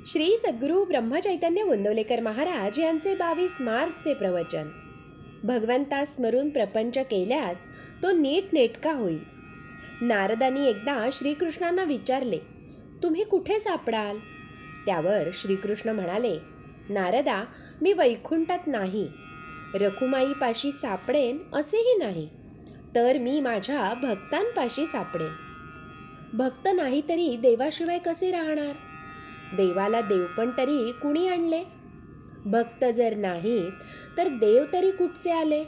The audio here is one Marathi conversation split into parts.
श्री सद्गुरू ब्रह्मचैतन्य गोंदवलेकर महाराज यांचे 22 मार्चचे प्रवचन. भगवंतास स्मरून प्रपंच केल्यास तो नीट नेटका होईल. नारदांनी एकदा श्रीकृष्णांना विचारले, तुम्ही कुठे सापडाल? त्यावर श्रीकृष्ण म्हणाले, नारदा, मी वैकुंठात नाही, रखुमाईपाशी सापडेन असेही नाही, तर मी माझ्या भक्तांपाशी सापडेन. भक्त नाही तरी देवाशिवाय कसे राहणार? देवाला देवपण तरी कुणी आणले? भक्त जर नाहीत तर देव तरी कुठचे आले?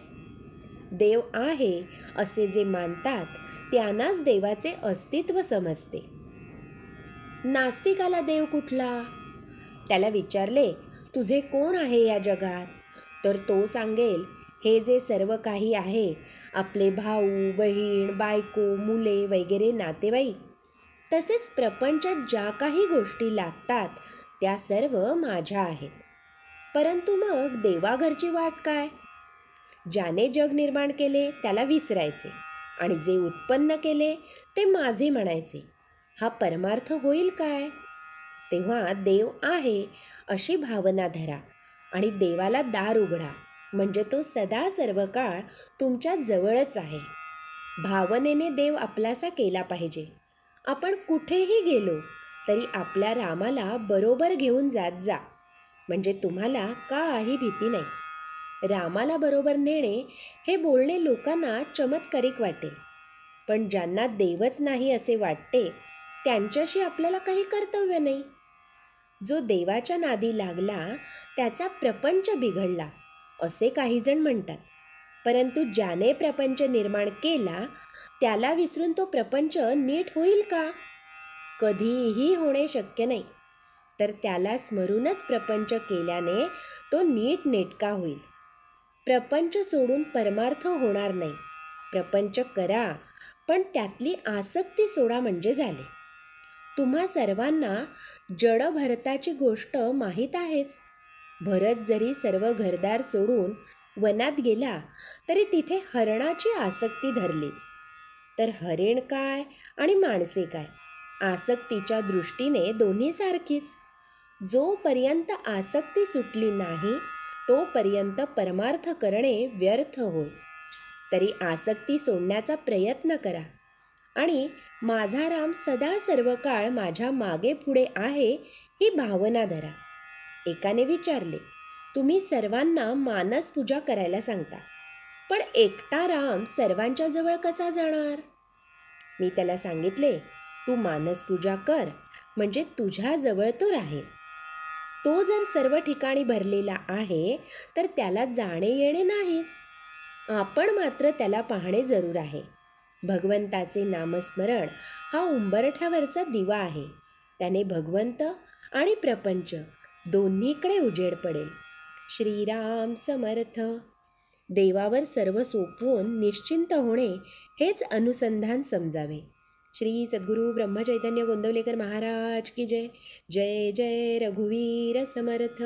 देव आहे असे जे मानतात त्यांनाच देवाचे अस्तित्व समजते. नास्तिकाला देव कुठला? त्याला विचारले, तुझे कोण आहे या जगात? तर तो सांगेल, हे जे सर्व काही आहे, आपले भाऊ बहीण बायको मुले वगैरे नातेवाईक, तसेच प्रपंचात ज्या काही गोष्टी लागतात त्या सर्व माझ्या आहेत. परंतु मग देवाघरची वाट काय? ज्याने जग निर्माण केले त्याला विसरायचे आणि जे उत्पन्न केले ते माझे म्हणायचे. हा परमार्थ होईल काय? तेव्हा देव आहे अशी भावना धरा आणि देवाला दार उघडा, म्हणजे तो सदा सर्व काळ तुमच्या जवळच आहे. भावनेने देव आपलासा केला पाहिजे. आपण कुठेही गेलो तरी आपल्या रामाला बरोबर घेऊन जात जा, म्हणजे तुम्हाला काही भीती नाही. रामाला बरोबर नेणे हे बोलणे लोकांना चमत्कारिक वाटेल, पण ज्यांना देवच नाही असे वाटते त्यांच्याशी आपल्याला काही कर्तव्य नाही. जो देवाच्या नादी लागला त्याचा प्रपंच बिघडला असे काही जण म्हणतात, परंतु ज्याने प्रपंच निर्माण केला त्याला विसरून तो प्रपंच नीट होईल का? कधीही होणे शक्य नाही. तर त्याला स्मरूनच प्रपंच केल्याने तो नीट नेटका होईल. प्रपंच सोडून परमार्थ होणार नाही. प्रपंच करा, पण त्यातली आसक्ती सोडा म्हणजे झाले. तुम्हा सर्वांना जड भरताची गोष्ट माहीत आहेच. भरत जरी सर्व घरदार सोडून वनात गेला तरी तिथे हरणाची आसक्ती धरलीच. तर हरिण काय आणि माणसे काय? आसक्तीच्या दृष्टीने दोन्ही सारखीच. जोपर्यंत आसक्ती सुटली नाही तोपर्यंत परमार्थ करणे व्यर्थ होय. तरी आसक्ती सोडण्याचा प्रयत्न करा आणि माझा राम सदा सर्व काळ माझ्या मागे पुढे आहे ही भावना धरा. एकाने विचारले, तुम्ही सर्वांना मानस पूजा करायला सांगता, पण एकटा राम सर्वांच्या जवळ कसा जाणार? मी त्याला सांगितले, तू मानस पूजा कर, म्हणजे तुझ्या जवळ तो राहील. तो जर सर्व ठिकाणी भरलेला आहे तर त्याला जाणे येणे नाहीच. आपण मात्र त्याला पाहणे जरूर आहे. भगवंताचे नामस्मरण हा उंबरठ्यावरचा दिवा आहे. त्याने भगवंत आणि प्रपंच दोन्हीकडे उजेड पडेल. श्रीराम समर्थ. देवावर सर्व सोपवून निश्चिंत होणे हेच अनुसंधान समजावे. श्री सद्गुरू ब्रह्मचैतन्य गोंदवलेकर महाराज की जय. जय जय रघुवीर समर्थ.